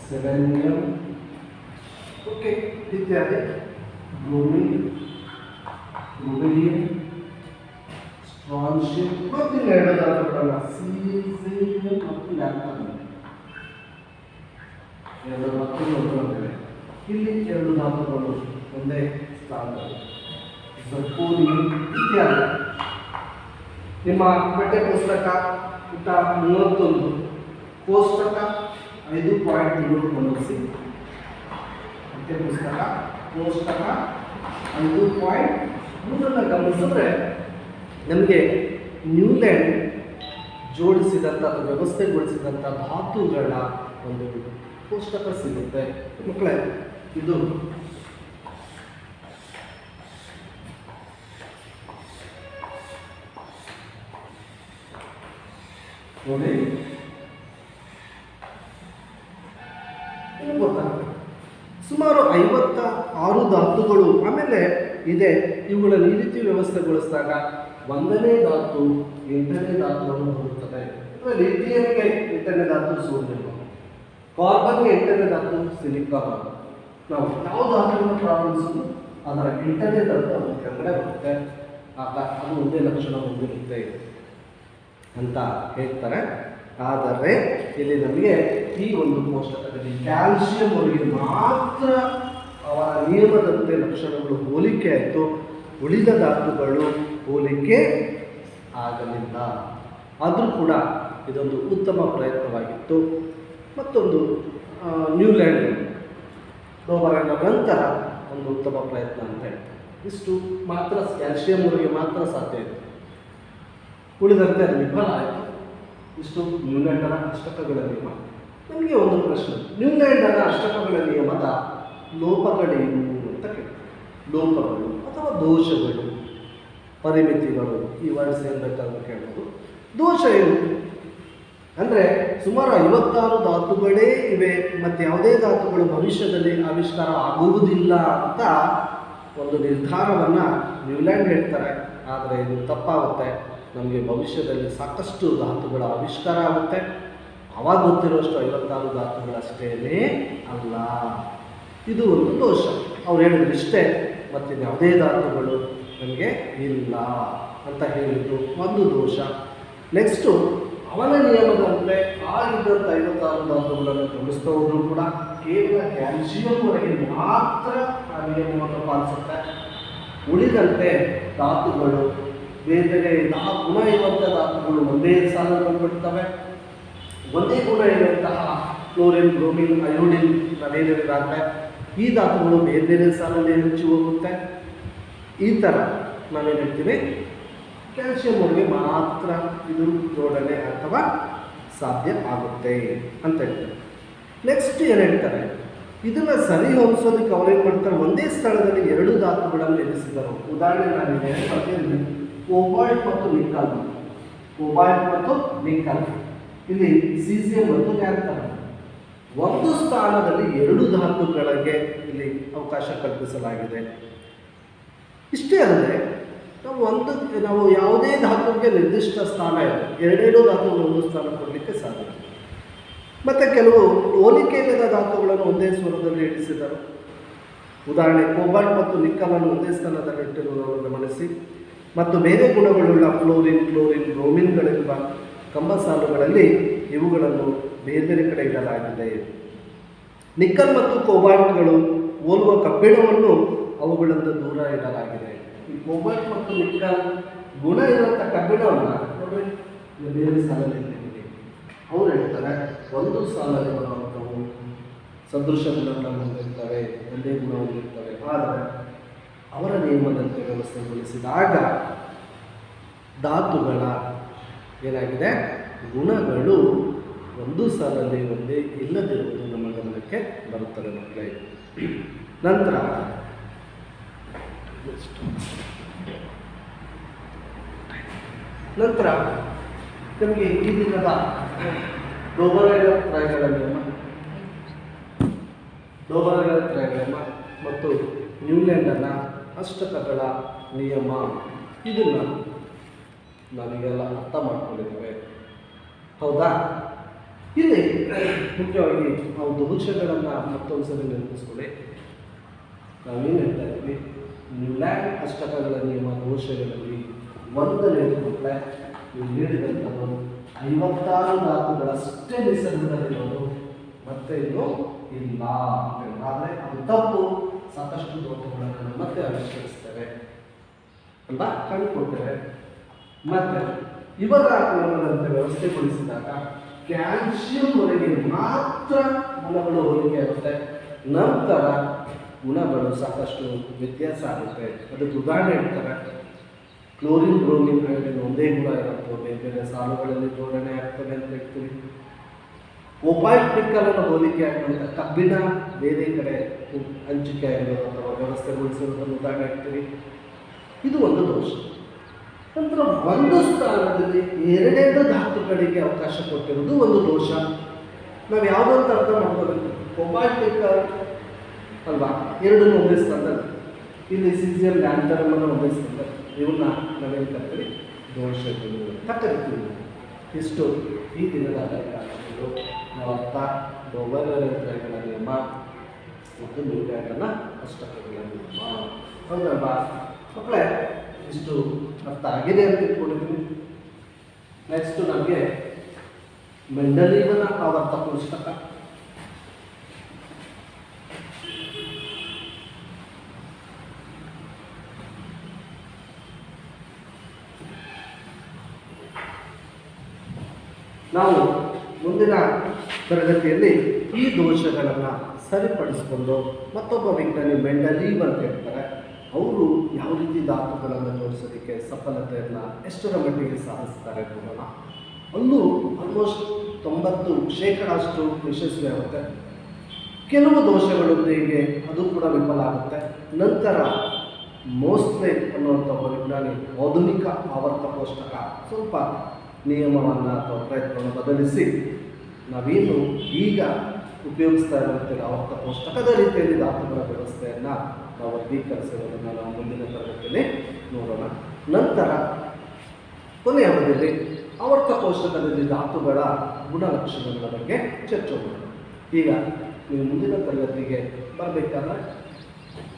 selenium, okay, ಇತ್ಯಾದಿ. ಬ್ರೋಮಿನ್, ಬ್ರೋಮಿಲಿಯಂ, ಸ್ಟ್ರಾನ್ಶಿಯಂ ಮತ್ತು 2 ಧಾತುಗಳನ್ನ ಸೀಸಿಯಂ ಮತ್ತು ಲ್ಯಾಪ್ಟಾನ್. 2 ಧಾತುಗಳು ಇಲ್ಲಿ 2 ಧಾತುಗಳು ಒಂದೇ ಸ್ಥಾನದಲ್ಲಿ. ಝರ್ಕೋನಿಯಂ ಇತ್ಯಾದಿ. ನಿಮ್ಮ ಪಠ್ಯ ಪುಸ್ತಕ ಪುಟ 31 ಕೋಷ್ಟಕ 5.3 ಗಮನಿಸಿ. ಪಠ್ಯ ಪುಸ್ತಕ ಕೋಷ್ಟಕ 5.3 ಗಮನಿಸಿದ್ರೆ ನಮಗೆ ನ್ಯೂಲ್ಯಾಂಡ್ ಜೋಡಿಸಿದಂಥ ಅಥವಾ ವ್ಯವಸ್ಥೆಗೊಳಿಸಿದಂಥ ಧಾತುಗಳ ಒಂದು ಕೋಷ್ಟಕ ಸಿಗುತ್ತೆ. ಮಕ್ಕಳೇ, ಇದು ನೋಡಿ, ಗೊತ್ತಾಗುತ್ತೆ. ಸುಮಾರು 56 ಧಾತುಗಳು ಆಮೇಲೆ ಇದೆ. ಇವುಗಳನ್ನು ಈ ರೀತಿ ವ್ಯವಸ್ಥೆಗೊಳಿಸಿದಾಗ 1ನೇ ಧಾತು 8ನೇ ಧಾತುವನ್ನು ಹೋಗುತ್ತದೆ. ಲಿಥಿಯಂಗೆ 8ನೇ ಧಾತು ಸೋಡಿಯಂ, ಕಾರ್ಬನ್ಗೆ 8ನೇ ಧಾತು ಸಿಲಿಕಾನ್. ನಾವು ಯಾವ ಧಾತುವನ್ನು ಪ್ರಾರಂಭಿಸೋದು ಅದರ 8ನೇ ಧಾತು ಅದು ಕೆಳಗಡೆ ಬರುತ್ತೆ. ಆಗ ಅದು ಒಂದೇ ಲಕ್ಷಣ ಹೊಂದಿರುತ್ತೆ ಅಂತ ಹೇಳ್ತಾರೆ. ಆದರೆ ಇಲ್ಲಿ ನಮಗೆ ಈ ಒಂದು ಕೋಷ್ಟಕದಲ್ಲಿ ಕ್ಯಾಲ್ಸಿಯಂ ಅವರಿಗೆ ಮಾತ್ರ ಅವರ ನಿಯಮದಂತೆ ಲಕ್ಷಣಗಳು ಹೋಲಿಕೆ ಆಯಿತು, ಉಳಿದ ಧಾತುಗಳು ಹೋಲಿಕೆ ಆಗಲಿಲ್ಲ. ಆದರೂ ಕೂಡ ಇದೊಂದು ಉತ್ತಮ ಪ್ರಯತ್ನವಾಗಿತ್ತು. ಮತ್ತೊಂದು ನ್ಯೂಲ್ಯಾಂಡ್ ರೋಬರ್ನ ನಂತರ ಒಂದು ಉತ್ತಮ ಪ್ರಯತ್ನ ಅಂತ ಹೇಳ್ತಾರೆ. ಇಷ್ಟು ಮಾತ್ರ ಕ್ಯಾಲ್ಸಿಯಂ ಅವರಿಗೆ ಮಾತ್ರ ಸಾಧ್ಯ ಇತ್ತು, ಉಳಿದಂತೆ ಅದು ವಿಫಲ ಆಯಿತು. ಇಷ್ಟು ನ್ಯೂಲ್ಯಾಂಡರ ಅಷ್ಟಕಗಳ ನಿಯಮ. ನಮಗೆ ಒಂದು ಪ್ರಶ್ನೆ, ನ್ಯೂಲ್ಯಾಂಡರ ಅಷ್ಟಕಗಳ ನಿಯಮದ ಲೋಪಗಳೇನು ಅಂತ ಕೇಳಿ. ಲೋಪಗಳು ಅಥವಾ ದೋಷಗಳು, ಪರಿಮಿತಿಗಳು, ಈ ವರ್ಡ್ಸ್ ಏನು ಬೇಕಾದ್ರೂ ಕೇಳ್ಬೋದು. ದೋಷ ಏನು ಅಂದರೆ ಸುಮಾರು 56 ಧಾತುಗಳೇ ಇವೆ ಮತ್ತು ಯಾವುದೇ ಧಾತುಗಳು ಭವಿಷ್ಯದಲ್ಲಿ ಆವಿಷ್ಕಾರ ಆಗುವುದಿಲ್ಲ ಅಂತ ಒಂದು ನಿರ್ಧಾರವನ್ನು ನ್ಯೂಲ್ಯಾಂಡ್ ಹೇಳ್ತಾರೆ. ಆದರೆ ಇದು ತಪ್ಪಾಗುತ್ತೆ. ನಮಗೆ ಭವಿಷ್ಯದಲ್ಲಿ ಸಾಕಷ್ಟು ಧಾತುಗಳ ಆವಿಷ್ಕಾರ ಆಗುತ್ತೆ. ಆವಾಗ ಗೊತ್ತಿರುವಷ್ಟು 56 ಧಾತುಗಳಷ್ಟೇ ಅಲ್ಲ. ಇದು ಒಂದು ದೋಷ. ಅವ್ರು ಹೇಳಿದ್ರು ಇಷ್ಟೇ, ಮತ್ತು ಯಾವುದೇ ಧಾತುಗಳು ನಮಗೆ ಇಲ್ಲ ಅಂತ ಹೇಳಿದ್ದು ಒಂದು ದೋಷ. ನೆಕ್ಸ್ಟು ಅವನ ನಿಯಮದಂತೆ ಆಗಿದ್ದಂಥ 56 ಧಾತುಗಳನ್ನು ಗಮನಿಸ್ತಾ ಹೋದರೂ ಕೂಡ ಕೇವಲ ಕ್ಯಾಲ್ಸಿಯಂವರೆಗೆ ಮಾತ್ರ ಆ ನಿಯಮವನ್ನು ಪಾಲಿಸುತ್ತೆ. ಉಳಿದಂತೆ ಧಾತುಗಳು ಬೇರೆ ಬೇರೆ ಗುಣ ಇರುವಂಥ ಧಾತುಗಳು ಒಂದೇ ಸಾಲಲ್ಲಿ ಬಂದ್ಬಿಡ್ತವೆ. ಒಂದೇ ಗುಣ ಇರುವಂತಹ ಕ್ಲೋರಿನ್, ಬ್ರೋಮಿನ್, ಅಯೋಡಿನ್ ನಾವೇನಿದಾಗಲೇ ಈ ಧಾತುಗಳು ಬೇರೆ ಬೇರೆ ಸಾಲಲ್ಲಿ ಹೆಚ್ಚು ಹೋಗುತ್ತೆ. ಈ ಥರ ನಾವೇನು ಹೇಳ್ತೀವಿ, ಕ್ಯಾಲ್ಸಿಯಂ ಅವ್ರಿಗೆ ಮಾತ್ರ ಇದು ಜೋಡಣೆ ಅಥವಾ ಸಾಧ್ಯ ಆಗುತ್ತೆ ಅಂತ ಹೇಳ್ತಾರೆ. ನೆಕ್ಸ್ಟ್ ಏನು ಹೇಳ್ತಾರೆ, ಇದನ್ನು ಸರಿ ಹೊಂದಿಸೋದಕ್ಕೆ ಅವ್ರೇನು ಮಾಡ್ತಾರೆ, ಒಂದೇ ಸ್ಥಳದಲ್ಲಿ 2 ಧಾತುಗಳನ್ನು ಇರಿಸಿದರು. ಉದಾಹರಣೆ ನಾನಿದೆ ಬರ್ತೀನಿ, ಕೋಬಾಲ್ಟ್ ಮತ್ತು ನಿಕ್ಕಲ್. ಕೋಬಾಲ್ಟ್ ಮತ್ತು ನಿಕ್ಕಲ್, ಇಲ್ಲಿ ಸೀಸಿಯಂ ಮತ್ತು ಲ್ಯಾಪ್ಟಾನ್. ಒಂದು ಸ್ಥಾನದಲ್ಲಿ 2 ಧಾತುಗಳಿಗೆ ಇಲ್ಲಿ ಅವಕಾಶ ಕಲ್ಪಿಸಲಾಗಿದೆ. ಇಷ್ಟೇ ಅಲ್ಲದೆ ನಾವು ಯಾವುದೇ ಧಾತುವಿಗೆ ನಿರ್ದಿಷ್ಟ ಸ್ಥಾನ ಇದೆ, ಎರಡೆರಡು ಧಾತುಗಳು ಒಂದು ಸ್ಥಾನ ಕೊಡಲಿಕ್ಕೆ ಸಾಧ್ಯ. ಮತ್ತು ಕೆಲವು ಹೋಲಿಕೆ ಇಲ್ಲದ ಧಾತುಗಳನ್ನು ಒಂದೇ ಸ್ವರದಲ್ಲಿ ಇಡಿಸಿದರು. ಉದಾಹರಣೆ, ಕೋಬಾಲ್ಟ್ ಮತ್ತು ನಿಕ್ಕಲನ್ನು ಒಂದೇ ಸ್ಥಾನದಲ್ಲಿ ಇಟ್ಟಿರುವುದನ್ನು ಗಮನಿಸಿ. ಮತ್ತು ಬೇರೆ ಗುಣಗಳುಳ್ಳ ಫ್ಲೋರಿನ್, ಕ್ಲೋರಿನ್, ಬ್ರೋಮಿನ್ಗಳೆಂಬ ಕಂಬ ಸಾಲುಗಳಲ್ಲಿ ಇವುಗಳನ್ನು ಬೇರೆ ಬೇರೆ ಕಡೆ ಇಡಲಾಗಿದೆ. ನಿಕ್ಕಲ್ ಮತ್ತು ಕೋಬಾಲ್ಟ್ಗಳು ಹೋಲುವ ಕಬ್ಬಿಣವನ್ನು ಅವುಗಳಿಂದ ದೂರ ಇಡಲಾಗಿದೆ. ಈ ಕೋಬಾಲ್ಟ್ ಮತ್ತು ನಿಕ್ಕಲ್ ಗುಣ ಇರುವಂಥ ಕಬ್ಬಿಣವನ್ನು ನೋಡ್ರಿ ಬೇರೆ ಸಾಲಲ್ಲಿ ಇಟ್ಟಿದ್ದೀವಿ. ಅವ್ರು ಹೇಳ್ತಾರೆ ಒಂದು ಸಾಲಲ್ಲಿ ಬರುವಂಥವು ಸದೃಶ ಗುಣಗಳನ್ನು ಹೊಂದಿರ್ತವೆ, ಒಂದೇ ಗುಣ ಹೊಂದಿರ್ತವೆ. ಆದರೆ ಅವರ ನಿಯಮದಂತೆ ವ್ಯವಸ್ಥೆಗೊಳಿಸಿದಾಗ ಧಾತುಗಳ ಏನಾಗಿದೆ, ಗುಣಗಳು ಒಂದು ಸಾಲಲ್ಲಿ ಒಂದೇ ಇಲ್ಲದಿರುವುದು ನಮ್ಮ ಗಮನಕ್ಕೆ ಬರುತ್ತದೆ ಮಕ್ಕಳೇ. ನಂತರ ನಿಮಗೆ ಈ ದಿನದ ಡೋಬರೆಗರ್ ತ್ರಯಗಳ ನಿಯಮ ಮತ್ತು ನ್ಯೂಲ್ಯಾಂಡನ ಅಷ್ಟಕಗಳ ನಿಯಮ ಇದನ್ನು ನಾವೀಗೆಲ್ಲ ಅರ್ಥ ಮಾಡ್ಕೊಂಡಿದ್ದೇವೆ, ಹೌದಾ? ಇಲ್ಲಿ ಮುಖ್ಯವಾಗಿ ನಾವು ದೋಷಗಳನ್ನು ಮತ್ತೊಂದು ಸಲ ನೆನಪಿಸ್ಕೊಳ್ಳಿ. ನಾವೇನು ಹೇಳ್ತಾ ಇದ್ವಿ, ನ್ಯೂಲ್ಯಾಂಡ್ ಅಷ್ಟಕಗಳ ನಿಯಮ ದೋಷಗಳಲ್ಲಿ ಒಂದನೇದು ಮಕ್ಕಳೇ ನೀವು ನೀಡಿದಂಥದ್ದು 56 ಧಾತುಗಳಷ್ಟೇ ನಿಸರ್ಗದಲ್ಲಿರೋದು, ಮತ್ತೆ ಇದು ಇಲ್ಲ. ಆದರೆ ಅದು ತಪ್ಪು, ಸಾಕಷ್ಟು ದೋಷಗಳನ್ನು ಮತ್ತೆ ಆವಿಷ್ಕರಿಸ್ತೇವೆ ಅಂತ ಕಂಡುಕೊಳ್ತೇವೆ. ಮತ್ತು ಇವರ ನಿಯಮದಂತೆ ವ್ಯವಸ್ಥೆಗೊಳಿಸಿದಾಗ ಕ್ಯಾಲ್ಸಿಯಂವರೆಗೆ ಮಾತ್ರ ಗುಣಗಳು ಹೋಲಿಕೆ ಆಗುತ್ತೆ. ನಂತರ ಗುಣಗಳು ಸಾಕಷ್ಟು ವ್ಯತ್ಯಾಸ ಆಗುತ್ತೆ. ಅದಕ್ಕೆ ಉದಾಹರಣೆ ಹೇಳ್ತಾರೆ, ಕ್ಲೋರಿನ್, ಬ್ರೋಮಿನ್, ಅಯೋಡಿನ್ ಒಂದೇ ಗುಣ ಇರುತ್ತೆ, ಬೇರೆ ಬೇರೆ ಸಾಲುಗಳಲ್ಲಿ ಜೋಡಣೆ ಆಗ್ತದೆ ಅಂತ ಹೇಳ್ತೀವಿ. ಕೋಬಾಲ್ಟ್ ನಿಕ್ಕಲನ್ನು ಹೋಲಿಕೆ ಆಗುವಂಥ ಕಬ್ಬಿಣ ಬೇರೆ ಕಡೆ ಹಂಚಿಕೆ ಆಗಿರೋದು ಅಥವಾ ವ್ಯವಸ್ಥೆಗೊಳಿಸಿರೋದನ್ನು ಉದಾಹರಣೆ ಆಗ್ತೀವಿ. ಇದು ಒಂದು ದೋಷ. ನಂತರ ಒಂದು ಸ್ಥಾನದಲ್ಲಿ ಎರಡೆರಡು ಧಾತುಗಳಿಗೆ ಅವಕಾಶ ಕೊಟ್ಟಿರೋದು ಒಂದು ದೋಷ. ನಾವು ಯಾವುದೋ ಅಂತ ಅರ್ಥ ಮಾಡ್ಕೋಬೇಕು. ಕೋಬಾಲ್ಟ್ ನಿಕ್ಕಲ್ ಅಲ್ವಾ, ಎರಡನ್ನು ಒಂದೇ ಸ್ಥಾನದಲ್ಲಿ, ಇಲ್ಲಿ ಸಿಸಿಎಂ ಲ್ಯಾಂಥರಮನ್ನು ಒಂದೇ ಸ್ಥಾನದಲ್ಲಿ, ಇವನ್ನ ನಾವೇನು ಕರ್ತೀವಿ, ದೋಷಗಳು ಅಂತ ಕರಿತೀವಿ. ಇಷ್ಟು ಈ ದಿನದ ಕಾರ್ಯಕ್ರಮಗಳು. ನಾವು ಅರ್ಥ ಡೋಬರೆಗರ್ ನಿಯಮ ಮತ್ತು ನ್ಯೂಲ್ಯಾಂಡನ ಅಷ್ಟಕಗಳ ನಿಯಮ, ಹೌದಲ್ವಾ ಮಕ್ಕಳೇ? ಇಷ್ಟು ಅರ್ಥ ಆಗಿದೆ ಅಂತ ಇಟ್ಕೊಂಡಿದ್ದೀನಿ. ನೆಕ್ಸ್ಟ್ ನಮಗೆ ಮೆಂಡಲೀವನ ಆವರ್ತ ಪುಸ್ತಕ. ನಾವು ಮುಂದಿನ ತರಗತಿಯಲ್ಲಿ ಈ ದೋಷಗಳನ್ನು ಸರಿಪಡಿಸಿಕೊಂಡು ಮತ್ತೊಬ್ಬ ವಿಜ್ಞಾನಿ ಮೆಂಡಲೀವ್ ಅಂತ ಹೇಳ್ತಾರೆ, ಅವರು ಯಾವ ರೀತಿ ಧಾತುಗಳನ್ನು ಜೋಡಿಸೋದಕ್ಕೆ ಸಫಲತೆಯನ್ನು ಎಷ್ಟರ ಮಟ್ಟಿಗೆ ಸಾಧಿಸ್ತಾರೆ ನೋಡೋಣ. ಅಲ್ಲೂ ಆಲ್ಮೋಸ್ಟ್ 90% ಯಶಸ್ವಿ ಆಗುತ್ತೆ. ಕೆಲವು ದೋಷಗಳೊಂದಿಗೆ ಅದು ಕೂಡ ವಿಫಲ ಆಗುತ್ತೆ. ನಂತರ ಮೋಸ್ಲೆ ಅನ್ನುವಂಥ ವಿಜ್ಞಾನಿ ಆಧುನಿಕ ಆವರ್ತ ಕೋಷ್ಟಕ ಸ್ವಲ್ಪ ನಿಯಮವನ್ನು ಅಥವಾ ಪ್ರಯತ್ನವನ್ನು ಬದಲಿಸಿ ನಾವೇನು ಈಗ ಉಪಯೋಗಿಸ್ತಾ ಇರುವಂಥ ಆವರ್ತ ಕೋಷ್ಟಕದ ರೀತಿಯಲ್ಲಿ ಧಾತುಗಳ ವ್ಯವಸ್ಥೆಯನ್ನು ನಾವು ವರ್ಗೀಕರಿಸಿರೋದನ್ನು ನಾವು ಮುಂದಿನ ತರಗತಿಯಲ್ಲಿ ನೋಡೋಣ. ನಂತರ ಕೊನೆಯ ಅವಧಿಯಲ್ಲಿ ಆವರ್ತ ಕೋಷ್ಟಕದಲ್ಲಿ ಧಾತುಗಳ ಗುಣಲಕ್ಷಣಗಳ ಬಗ್ಗೆ ಚರ್ಚೆ ಮಾಡೋಣ. ಈಗ ನೀವು ಮುಂದಿನ ತರಗತಿಗೆ ಬರಬೇಕಾದ್ರೆ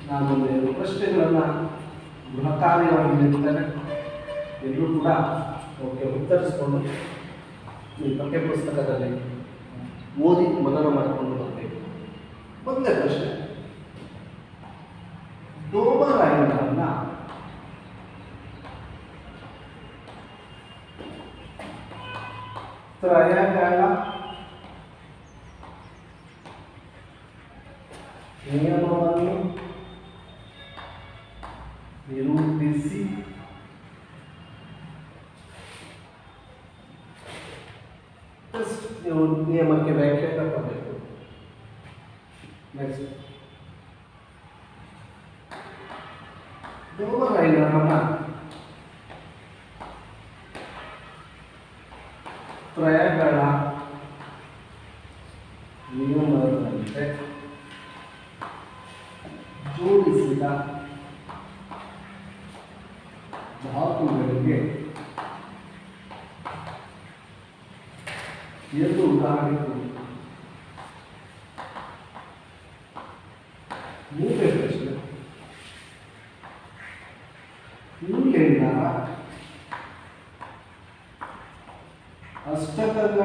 ನಾನು ಒಂದು ಪ್ರಶ್ನೆಗಳನ್ನು ಗುಣಕಾರ್ಯವಾಗಿ ನೀಡ್ತೇನೆ. ಎಲ್ಲರೂ ಕೂಡ ಅವಕ್ಕೆ ಉತ್ತರಿಸಿಕೊಂಡು ಈ ಪಠ್ಯ ಪುಸ್ತಕದಲ್ಲಿ ಓದಿ ಮನನ ಮಾಡಿಕೊಂಡು ಬರಬೇಕು. ಮೊದಲನೇ ಪ್ರಶ್ನೆ, ಡೋಬರೈನರನ್ನ ತ್ರಯಗಳ ನಿಯಮವನ್ನು ನಿರೂಪಿಸಿ ನೀವು ನಿಯಮಕ್ಕೆ ವ್ಯಾಖ್ಯಾನ ಕೊಡಬೇಕು. ನೆಕ್ಸ್ಟ್, ಡೋಬರೈನರನ್ನ ತ್ರಯಗಳ ನಿಯಮದಂತೆ ಜೋಡಿಸಿದ ನಿಮಗೆ ಎರಡು ಉದಾಹರಣೆ ಕೊಡಿ. ಮೂರನೇ ಪ್ರಶ್ನೆ, ನೂಲೆಂಡರ ಅಷ್ಟಕಗಳ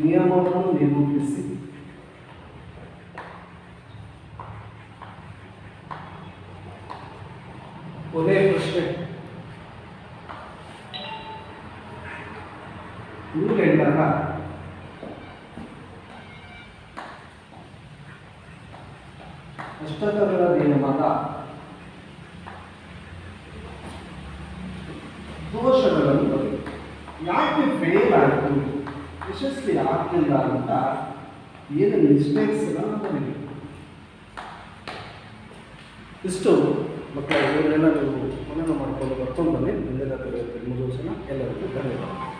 ನಿಯಮವನ್ನು ನಿರೂಪಿಸಿ. ಕೊನೆಯ ಪ್ರಶ್ನೆ, ನೂಲೆಂಡರ ಅಷ್ಟಕಗಳ ನಿಯಮದ ದೋಷಗಳನ್ನು ಬರೆಯಿರಿ. ಯಾಕೆ ಫೇಲ್ ಆಯಿತು, ಯಶಸ್ವಿ ಆಗ್ತಿಲ್ಲ ಅಂತ ಏನು ಮಿಸ್ಟೇಕ್ಸ್ ಬರೀಬೇಕು. ಇಷ್ಟು ಮಕ್ಕಳು ಇವನ್ನೆಲ್ಲ ನೀವು ಮನನ ಮಾಡಿಕೊಂಡು ಬರ್ಕೊಂಡು ಬನ್ನಿ. ಮುಂದಿನ ತರಗತಿ ಮುಗಿಸೋಣ. ಎಲ್ಲರಿಗೂ ಧನ್ಯವಾದ.